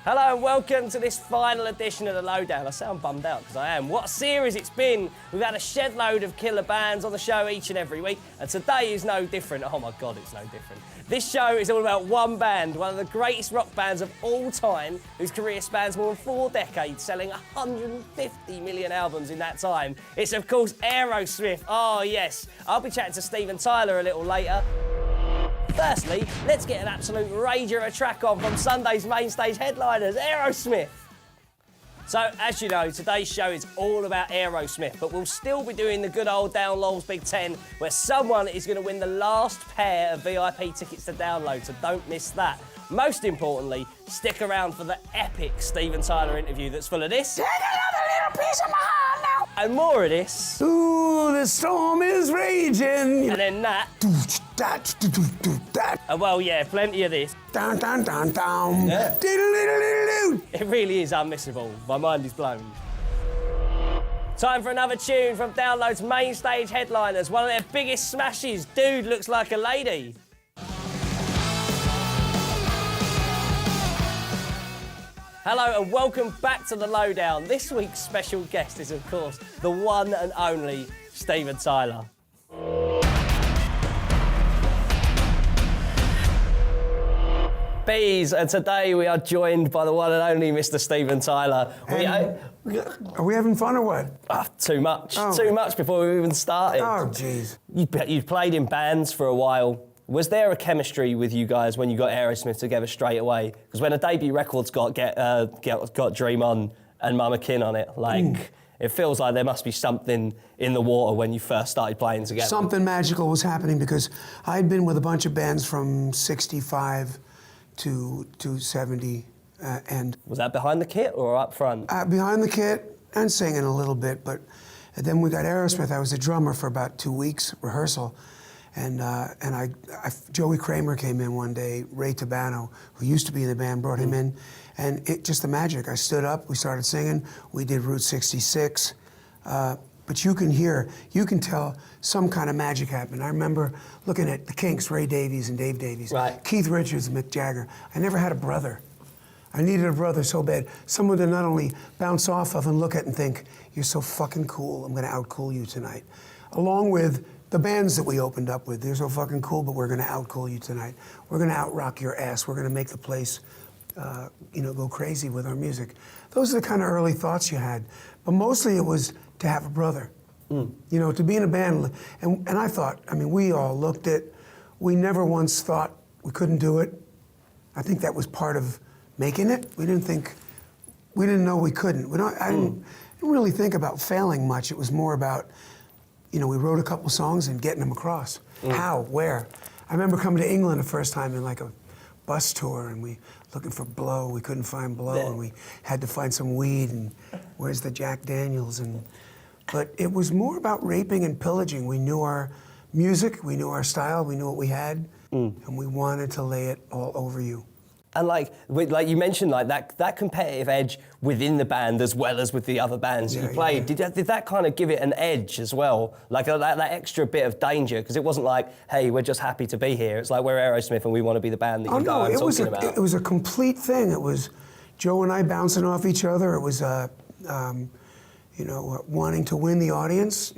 Hello and welcome to this final edition of the Lowdown. I sound bummed out because I am. What a series it's been. We've had a shed load of killer bands on the show each and every week, and today is no different. Oh my God, it's no different. This show is all about one band, one of the greatest rock bands of all time, whose career spans more than 4 decades, selling 150 million albums in that time. It's of course Aerosmith. Oh yes. I'll be chatting to Steven Tyler a little later. Firstly, let's get an absolute rager of a track on from Sunday's main stage headliners, Aerosmith. So, as you know, today's show is all about Aerosmith, but we'll still be doing the good old Down Lowell's Big Ten, where someone is going to win the last pair of VIP tickets to download, so don't miss that. Most importantly, stick around for the epic Steven Tyler interview that's full of this. Take another little piece of my heart now. And more of this. Ooh, the storm is raging. And then that. And well, yeah, plenty of this. Down, down, down, down. Yeah. Diddle-diddle-diddle-doo. It really is unmissable. My mind is blown. Time for another tune from Download's main stage headliners, one of their biggest smashes, Dude Looks Like a Lady. Hello and welcome back to the Lowdown. This week's special guest is, of course, the one and only Steven Tyler. Bees, and today we are joined by the one and only Mr. Steven Tyler. Are we having fun or what? Too much. Oh. Too much before we even started. Oh, jeez. You played in bands for a while. Was there a chemistry with you guys when you got Aerosmith together straight away? Because when a debut record's got Dream On and Mama Kin on it, it feels like there must be something in the water when you first started playing together. Something magical was happening because I'd been with a bunch of bands from 65 to 70, and... Was that behind the kit or up front? Behind the kit and singing a little bit, but then we got Aerosmith. I was a drummer for about 2 weeks rehearsal, and Joey Kramer came in one day. Ray Tabano, who used to be in the band, brought him in, and it just the magic. I stood up, we started singing, we did Route 66, but you can tell some kind of magic happened. I remember looking at the Kinks, Ray Davies and Dave Davies, right. Keith Richards and Mick Jagger. I never had a brother. I needed a brother so bad. Someone to not only bounce off of and look at and think, you're so fucking cool, I'm gonna out-cool you tonight. Along with the bands that we opened up with, they're so fucking cool, but we're gonna out-cool you tonight. We're gonna out-rock your ass. We're gonna make the place go crazy with our music. Those are the kind of early thoughts you had. But mostly it was to have a brother. To be in a band. And I thought, we all looked at, we never once thought we couldn't do it. I think that was part of making it. We didn't know we couldn't. I didn't really think about failing much. It was more about, we wrote a couple songs and getting them across. How, where? I remember coming to England the first time in like a bus tour, and we looking for blow. We couldn't find blow, and we had to find some weed, and where's the Jack Daniels? But it was more about raping and pillaging. We knew our music, we knew our style, we knew what we had, and we wanted to lay it all over you. And like you mentioned, that competitive edge within the band as well as with the other bands you played. Yeah. Did that kind of give it an edge as well? Like that extra bit of danger? Because it wasn't like, hey, we're just happy to be here. It's like, we're Aerosmith and we want to be the band that you go and talking about. It was a complete thing. It was Joe and I bouncing off each other. It was, wanting to win the audience,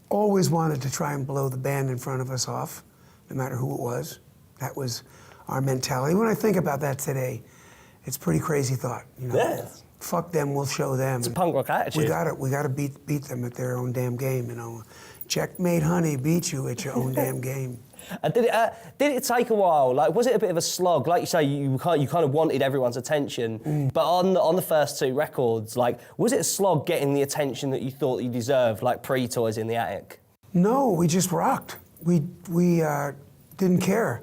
Always wanted to try and blow the band in front of us off, no matter who it was. That was our mentality. When I think about that today, it's a pretty crazy thought. Yes. Fuck them, we'll show them. It's a punk rock attitude. We gotta beat them at their own damn game. Checkmate, honey, beat you at your own damn game. Did it take a while? Like, was it a bit of a slog? Like you say, you kind of wanted everyone's attention, but on the first 2 records, like, was it a slog getting the attention that you thought you deserved, like pre-Toys in the Attic? No, we just rocked. We didn't care.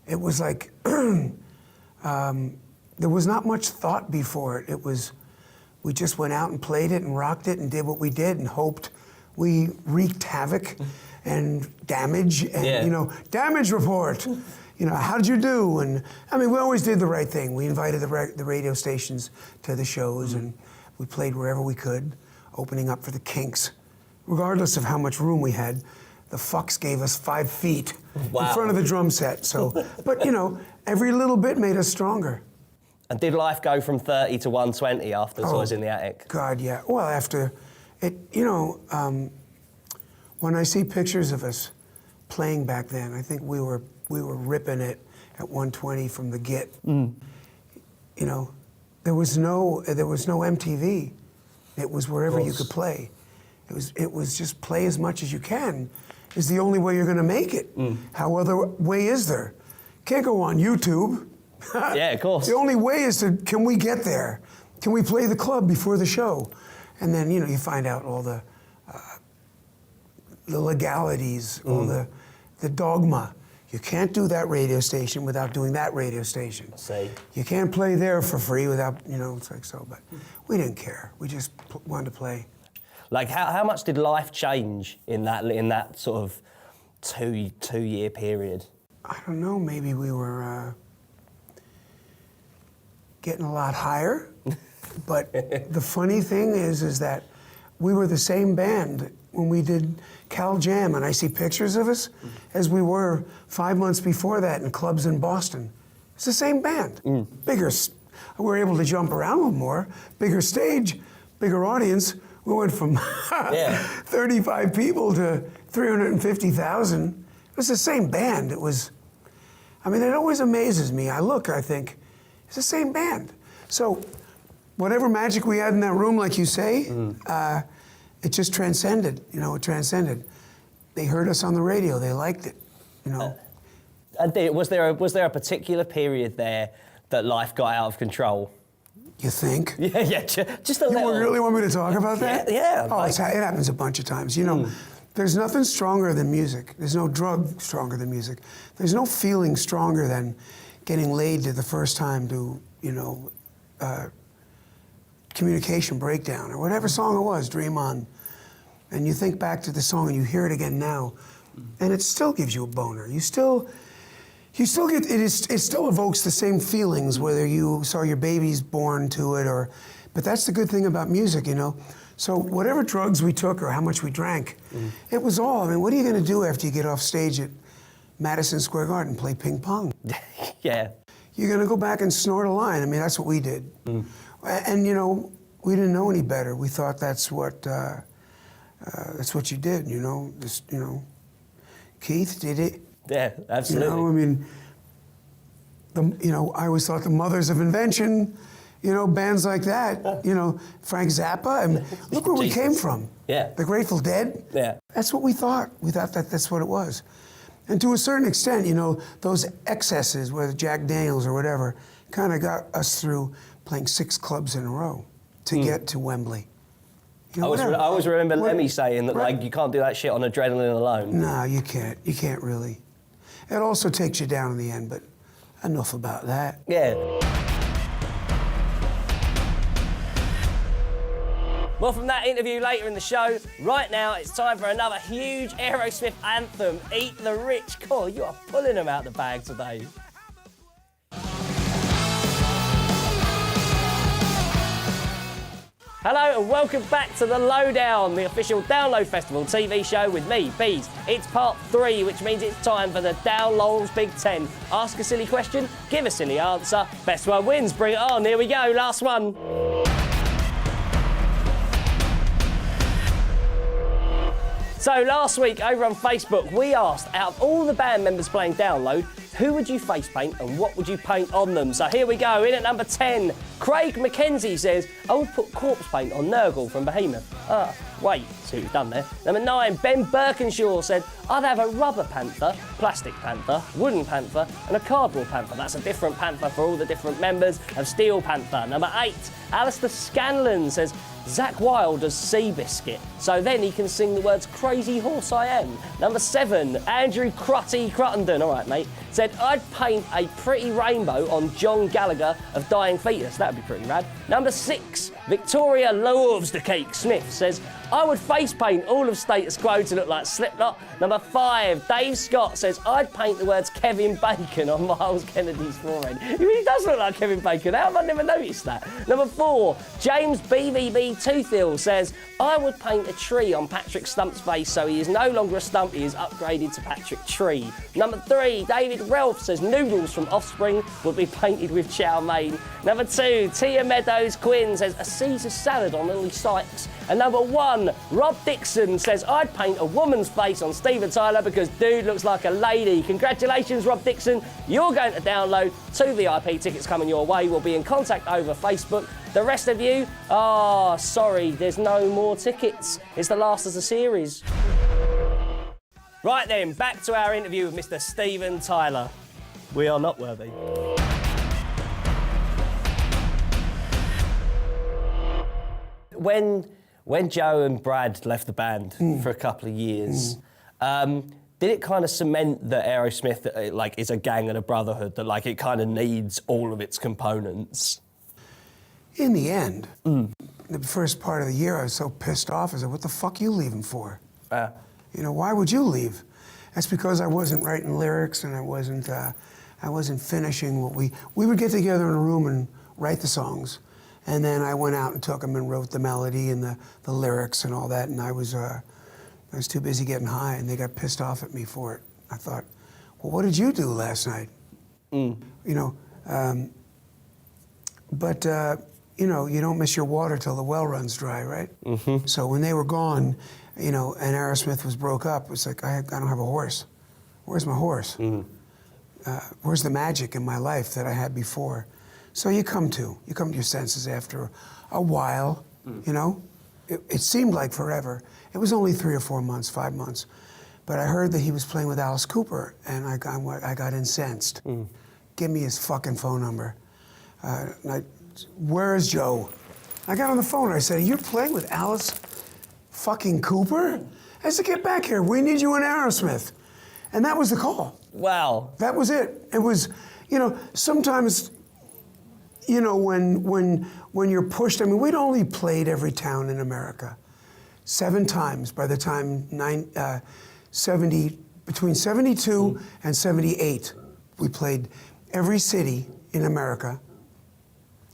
It was like, there was not much thought before it. We just went out and played it and rocked it and did what we did and hoped we wreaked havoc and damage and, damage report. How did you do? And we always did the right thing. We invited the radio stations to the shows and we played wherever we could, opening up for the Kinks. Regardless of how much room we had, the fucks gave us 5 feet in front of the drum set. So, but every little bit made us stronger. And did life go from 30 to 120 after Toys in the Attic? God, yeah. Well, after it, when I see pictures of us playing back then, I think we were ripping it at 120 from the get. You know, there was no MTV. It was wherever you could play. It was just play as much as you can is the only way you're going to make it. How other way is there? Can't go on YouTube. Yeah, of course. The only way is can we get there? Can we play the club before the show? And then, you find out all the legalities, all the dogma. You can't do that radio station without doing that radio station. See. You can't play there for free without, it's like so. But we didn't care. We just wanted to play. Like, how much did life change in that sort of two-year period? I don't know. Maybe we were getting a lot higher. But the funny thing is that we were the same band when we did Cal Jam, and I see pictures of us as we were 5 months before that in clubs in Boston. It's the same band. Bigger, we were able to jump around a little more. Bigger stage, bigger audience. We went from 35 people to 350,000. It was the same band. It always amazes me. I think, it's the same band. So, whatever magic we had in that room, like you say, it just transcended. It transcended. They heard us on the radio. They liked it. And was there a particular period there that life got out of control? You think? Yeah, just a little. You really want me to talk about that? Yeah. Oh, it happens a bunch of times. There's nothing stronger than music. There's no drug stronger than music. There's no feeling stronger than getting laid the first time to, Communication Breakdown, or whatever song it was, Dream On. And you think back to the song and you hear it again now, and it still gives you a boner. You still get, it still evokes the same feelings, whether you saw your babies born to it but that's the good thing about music, So whatever drugs we took or how much we drank, it was all, what are you going to do after you get off stage at Madison Square Garden, play ping pong? Yeah. You're going to go back and snort a line. That's what we did. And, we didn't know any better. We thought that's what you did, Keith did it. Yeah, absolutely. I always thought the mothers of invention, bands like that, Frank Zappa, look where we came from. Yeah. The Grateful Dead. Yeah. That's what we thought. We thought that's what it was. And to a certain extent, those excesses, whether Jack Daniels or whatever, kind of got us through playing 6 clubs in a row to get to Wembley. I always remember Lemmy saying that, you can't do that shit on adrenaline alone. No, you can't. You can't really. It also takes you down in the end, but enough about that. Yeah. More from that interview later in the show. Right now, it's time for another huge Aerosmith anthem, Eat the Rich. God, you are pulling them out the bag today. Hello and welcome back to the Lowdown, the official Download Festival TV show with me, Bees. It's part 3, which means it's time for the Downloads Big 10. Ask a silly question, give a silly answer. Best one wins, bring it on. Here we go, last one. So last week over on Facebook, we asked, out of all the band members playing Download, who would you face paint and what would you paint on them? So here we go, in at number 10, Craig McKenzie says, I would put corpse paint on Nurgle from Behemoth. Wait, see what you've done there. Number 9, Ben Birkinshaw said, I'd have a rubber panther, plastic panther, wooden panther, and a cardboard panther. That's a different panther for all the different members of Steel Panther. Number 8, Alistair Scanlon says, Zach Wilde does Seabiscuit, so then he can sing the words Crazy Horse I Am. Number 7, Andrew Crutty Cruttenden, all right mate, said I'd paint a pretty rainbow on John Gallagher of Dying Fetus. That'd be pretty rad. Number 6, Victoria loves the cake Smith says I would face paint all of Status Quo to look like Slipknot. Number Number 5, Dave Scott says, I'd paint the words Kevin Bacon on Miles Kennedy's forehead. He really does look like Kevin Bacon. How have I never noticed that? Number 4, James BVB Toothill says, I would paint a tree on Patrick Stump's face so he is no longer a stump, he is upgraded to Patrick Tree. Number 3, David Ralph says, Noodles from Offspring would be painted with chow mein. Number 2, Tia Meadows Quinn says, a Caesar salad on Lily Sykes. And number 1, Rob Dixon says, I'd paint a woman's face on Steven Tyler because dude looks like a lady. Congratulations, Rob Dixon. You're going to download 2 VIP tickets coming your way. We'll be in contact over Facebook. The rest of you, sorry, there's no more tickets. It's the last of the series. Right then, back to our interview with Mr. Steven Tyler. We are not worthy. When Joe and Brad left the band for a couple of years, did it kind of cement that Aerosmith like is a gang and a brotherhood, that like it kind of needs all of its components? In the end, the first part of the year, I was so pissed off. I said, what the fuck you leaving for? You know, why would you leave? That's because I wasn't writing lyrics and I wasn't finishing what we would get together in a room and write the songs. And then I went out and took them and wrote the melody and the lyrics and all that. And I was too busy getting high, and they got pissed off at me for it. I thought, well, what did you do last night? You know, but you know, you don't miss your water till the well runs dry, right? So when they were gone, you know, and Aerosmith was broke up, it was like, I don't have a horse. Where's my horse? Where's the magic in my life that I had before? So you come to your senses after a while, you know? It seemed like forever. It was only 3 or 4 months, 5 months. But I heard that he was playing with Alice Cooper, and I got incensed. Give me his fucking phone number. Where is Joe? I got on the phone, I said, you're playing with Alice fucking Cooper? I said, get back here, we need you in Aerosmith. And that was the call. Wow. That was it. It was, you know, sometimes, you know, when you're pushed, I mean, we'd only played every town in America 7 times by the time between 72 and 78. We played every city in America,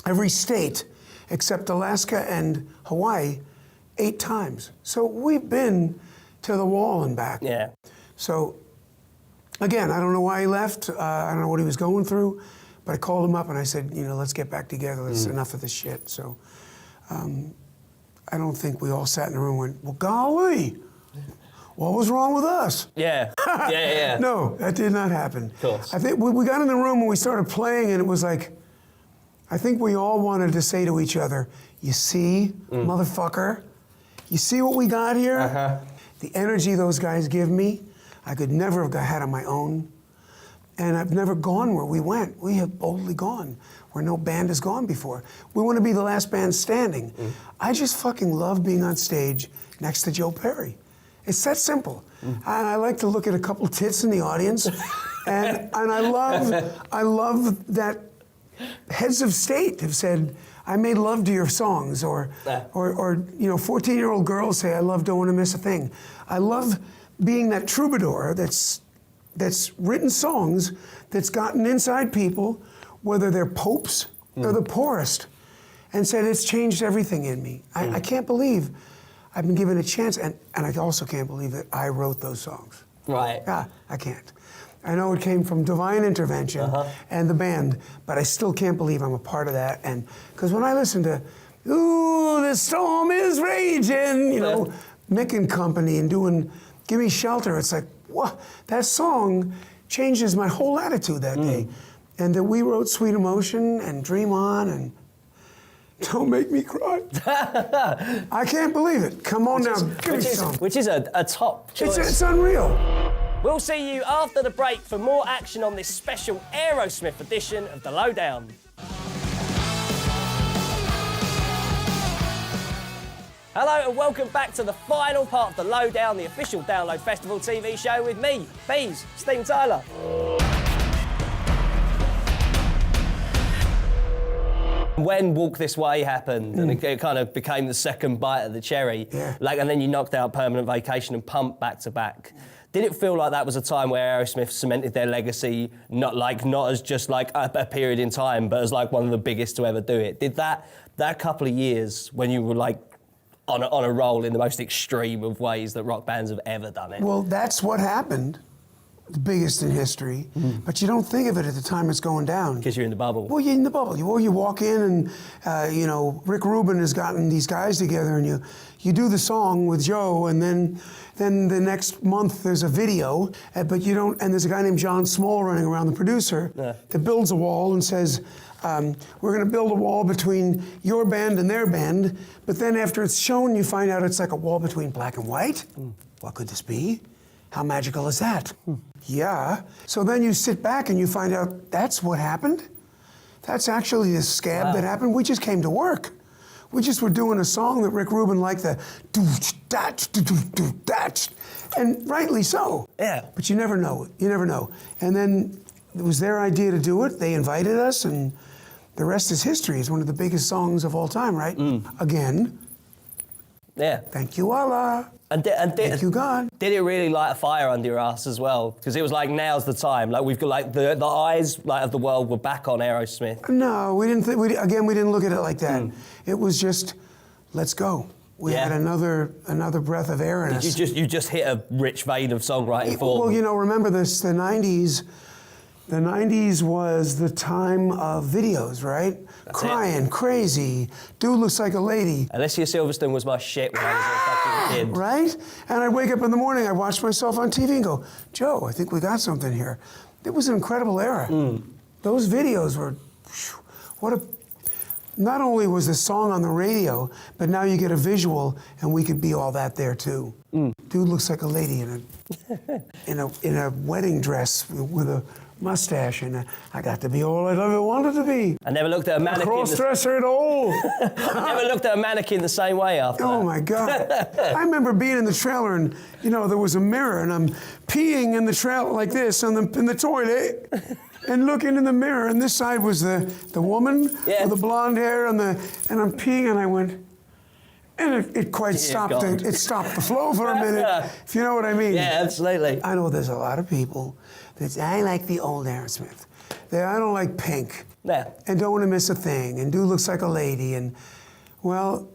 every state except Alaska and Hawaii 8 times. So we've been to the wall and back. Yeah. So, again, I don't know why he left. I don't know what he was going through. But I called him up and I said, you know, let's get back together. It's enough of this shit. So I don't think we all sat in the room and went, well, golly, what was wrong with us? Yeah. Yeah. No, that did not happen. Of course. I think we got in the room and we started playing, and it was like, I think we all wanted to say to each other, you see, motherfucker, you see what we got here? The energy those guys give me, I could never have had on my own. And I've never gone where we went. We have boldly gone where no band has gone before. We want to be the last band standing. I just fucking love being on stage next to Joe Perry. It's that simple. And I like to look at a couple tits in the audience. and I love that heads of state have said, I made love to your songs, or you know, 14-year-old girls say, I love Don't Want to Miss a Thing. I love being that troubadour that's written songs that's gotten inside people, whether they're popes or the poorest, and said it's changed everything in me. I can't believe I've been given a chance, and I also can't believe that I wrote those songs. Right. I can't. I know it came from divine intervention and the band, but I still can't believe I'm a part of that. And because when I listen to, ooh, the storm is raging, you know, Mick and Company and doing Give Me Shelter, it's like, what? That song changes my whole attitude that day. And that we wrote Sweet Emotion and Dream On and Don't Make Me Cry. I can't believe it. Come on now, give me some. Which is a top choice. It's unreal. We'll see you after the break for more action on this special Aerosmith edition of The Lowdown. Hello and welcome back to the final part of The Lowdown, the official Download Festival TV show with me, Bees, Steven Tyler. When Walk This Way happened, and it kind of became the second bite of the cherry, and then you knocked out Permanent Vacation and Pump back to back. Did it feel like that was a time where Aerosmith cemented their legacy, not as just like a period in time, but as like one of the biggest to ever do it? Did that couple of years when you were like on a roll in the most extreme of ways that rock bands have ever done it? Well, that's what happened. The biggest in history, but you don't think of it at the time it's going down. Because you're in the bubble. Well, you're in the bubble. You walk in and, Rick Rubin has gotten these guys together and you do the song with Joe and then the next month there's a video, but you don't, and there's a guy named John Small running around, the producer, that builds a wall and says, we're going to build a wall between your band and their band, but then after it's shown, you find out it's like a wall between black and white. What could this be? How magical is that? Yeah. So then you sit back and you find out that's what happened. That's actually the scab that happened. We just came to work. We just were doing a song that Rick Rubin liked, the do-dat, and rightly so. Yeah. But you never know. You never know. And then it was their idea to do it. They invited us, and the rest is history. It's one of the biggest songs of all time, right? Again. Yeah. Thank you, Allah. Thank you, God. Did it really light a fire under your ass as well? Because it was like, now's the time. Like, we've got like the eyes like of the world were back on Aerosmith. No, we didn't. We didn't look at it like that. It was just, let's go. We had another breath of air in us. You just hit a rich vein of songwriting for them. Well, remember this, the 90s. The 90s was the time of videos, right? That's Crying, crazy, dude looks like a lady. Alicia Silverstone was my shit when I was a fucking kid. Right? And I'd wake up in the morning, I'd watch myself on TV and go, Joe, I think we got something here. It was an incredible era. Those videos were, not only was the song on the radio, but now you get a visual and we could be all that there too. Dude looks like a lady in a wedding dress with a mustache, and I got to be all I ever wanted to be. I never looked at a mannequin. Cross-dresser at all. I never looked at a mannequin the same way after that. Oh my God. I remember being in the trailer and, there was a mirror and I'm peeing in the trailer like this in the toilet and looking in the mirror, and this side was the woman with the blonde hair and I'm peeing, and I went, and it quite stopped. It stopped the flow for a minute, if you know what I mean. Yeah, absolutely. I know there's a lot of people that say, I like the old Aerosmith. I don't like Pink. Yeah. And Don't Want to Miss a Thing. And Dude Looks Like a Lady. And, well,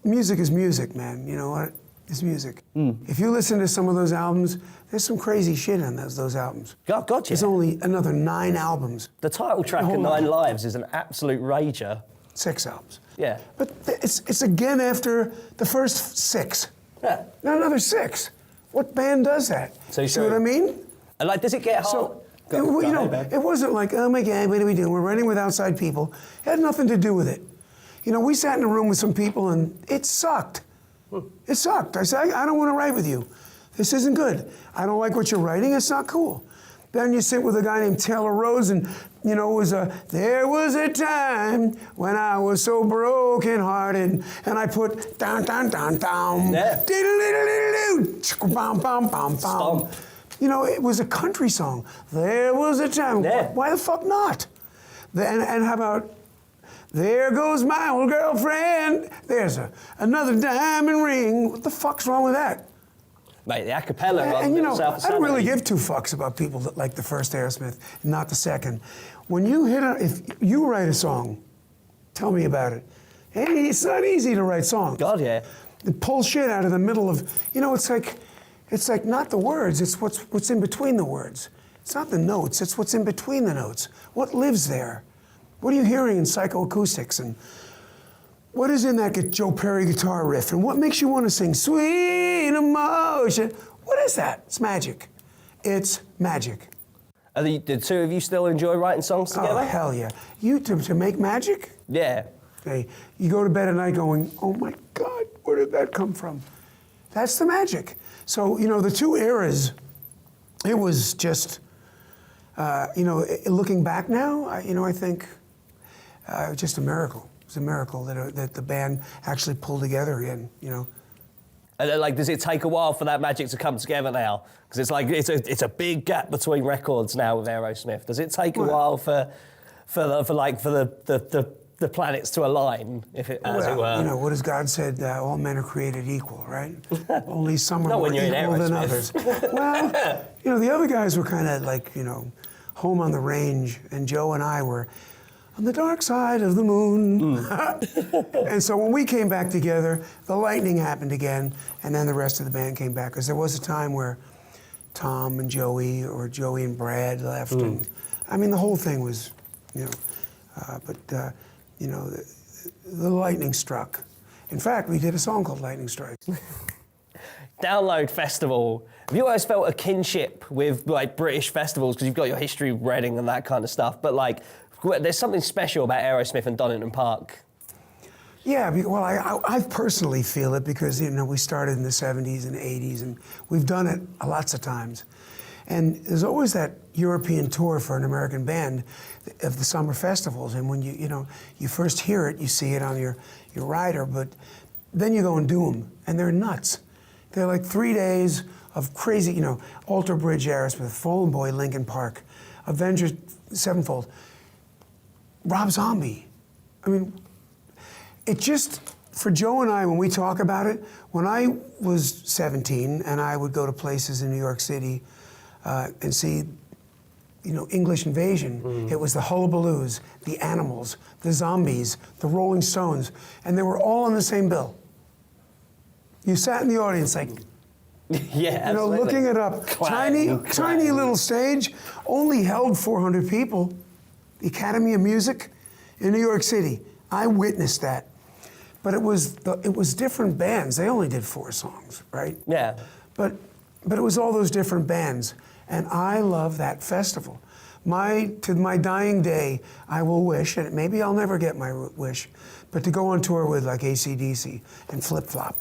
music is music, man. You know what? It's music. If you listen to some of those albums, there's some crazy shit on those albums. Gotcha. There's only another 9 albums. The title track of 9 Lives is an absolute rager. 6 albums. Yeah. But it's again after the first 6. Yeah. Not another 6. What band does that? So see what I mean? And like, does it get hard? So, it wasn't like, oh my God, what are we doing? We're writing with outside people. It had nothing to do with it. We sat in a room with some people and it sucked. It sucked. I said, I don't want to write with you. This isn't good. I don't like what you're writing. It's not cool. Then you sit with a guy named Taylor Rhodes, and it was there was a time when I was so broken-hearted, and I put down, bam, bam, bam, bam. It was a country song. There was a time. Why the fuck not? And how about, there goes my old girlfriend. There's another diamond ring. What the fuck's wrong with that? Mate, the acapella one. And I don't really give 2 fucks about people that like the first Aerosmith, not the second. When you if you write a song, tell me about it. Hey, it's not easy to write songs. God, yeah. And pull shit out of the middle of, it's like not the words, it's what's in between the words. It's not the notes, it's what's in between the notes. What lives there? What are you hearing in psychoacoustics? And what is in that Joe Perry guitar riff? And what makes you want to sing Sweet Emotion? What is that? It's magic. It's magic. Are the 2 of you still enjoy writing songs together? Oh, hell yeah. You to make magic? Yeah. Okay. You go to bed at night going, oh my God, where did that come from? That's the magic. So, the 2 eras, it was just, looking back now, I think just a miracle. It's a miracle that the band actually pulled together again, And then, does it take a while for that magic to come together now? Because it's a big gap between records now with Aerosmith. Does it take a while for the the planets to align, as it were. You know, what has God said? All men are created equal, right? Only some are Not more when you're in equal than others. Aerosmith. Well, you know, the other guys were kind of like, you know, home on the range, and Joe and I were on the dark side of the moon. And so when we came back together, the lightning happened again, and then the rest of the band came back, because there was a time where Tom and Joey, or Joey and Brad left, and I mean, the whole thing was, you know, you know, the lightning struck. In fact, we did a song called Lightning Strikes. Download Festival. Have you always felt a kinship with like British festivals because you've got your history of Reading and that kind of stuff? But like, there's something special about Aerosmith and Donington Park. Yeah, well, I personally feel it because, you know, we started in the 70s and 80s, and we've done it lots of times. And there's always that European tour for an American band of the summer festivals. And when you know, you first hear it, you see it on your rider, but then you go and do them, and they're nuts. They're like 3 days of crazy, you know, Alter Bridge, Aerosmith, Fallen Boy, Linkin Park, Avengers Sevenfold, Rob Zombie. I mean, it just, for Joe and I, when we talk about it, when I was 17 and I would go to places in New York City and see, you know, English Invasion, it was the Hullabaloos, the Animals, the Zombies, the Rolling Stones, and they were all on the same bill. You sat in the audience like, Yeah, you know, absolutely. looking it up. Tiny little stage, only held 400 people. The Academy of Music in New York City. I witnessed that. But it was different bands. They only did 4 songs, right? Yeah. But it was all those different bands. And I love that festival. To my dying day, I will wish, and maybe I'll never get my wish, but to go on tour with like AC/DC and Flip Flop.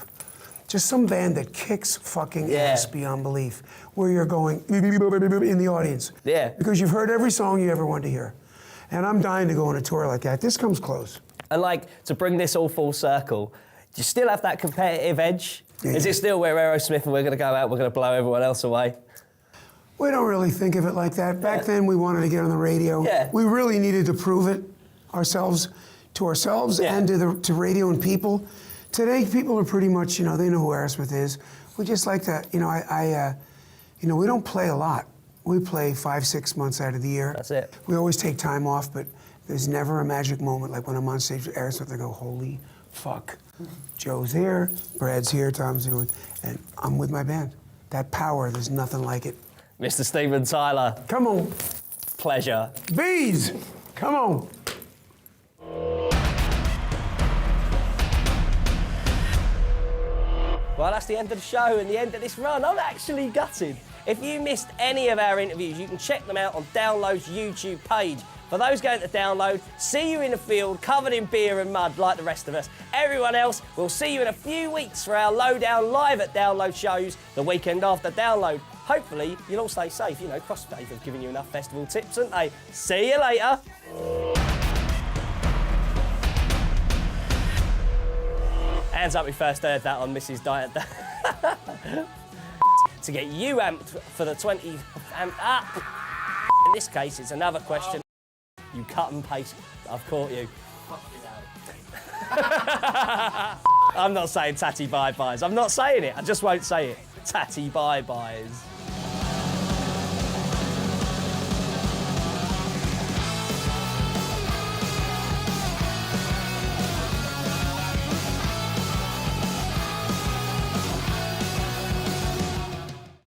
Just some band that kicks fucking ass beyond belief, where you're going in the audience. Yeah. Because you've heard every song you ever wanted to hear. And I'm dying to go on a tour like that. This comes close. And like, to bring this all full circle, do you still have that competitive edge? Yeah. Is it still we're Aerosmith and we're going to go out, we're going to blow everyone else away? We don't really think of it like that. Back then, we wanted to get on the radio. Yeah. We really needed to prove it to ourselves and to radio and people. Today, people are pretty much, you know, they know who Aerosmith is. We just like to, you know, you know, we don't play a lot. We play 5-6 months out of the year. That's it. We always take time off, but there's never a magic moment like when I'm on stage with Aerosmith, I go, holy fuck. Joe's here, Brad's here, Tom's here, and I'm with my band. That power, there's nothing like it. Mr. Steven Tyler. Come on. Pleasure. Bees, come on. Well, that's the end of the show and the end of this run. I'm actually gutted. If you missed any of our interviews, you can check them out on Download's YouTube page. For those going to Download, see you in the field, covered in beer and mud like the rest of us. Everyone else, we'll see you in a few weeks for our Lowdown live at Download shows the weekend after Download. Hopefully, you'll all stay safe. You know, CrossFit have given you enough festival tips, haven't they? See you later. Hands up, we first heard that on Mrs. Diet. To get you amped for the 20 amped up. In this case, it's another question. You cut and paste. I've caught you. I'm not saying tatty bye-byes. I'm not saying it. I just won't say it. Tatty bye-byes.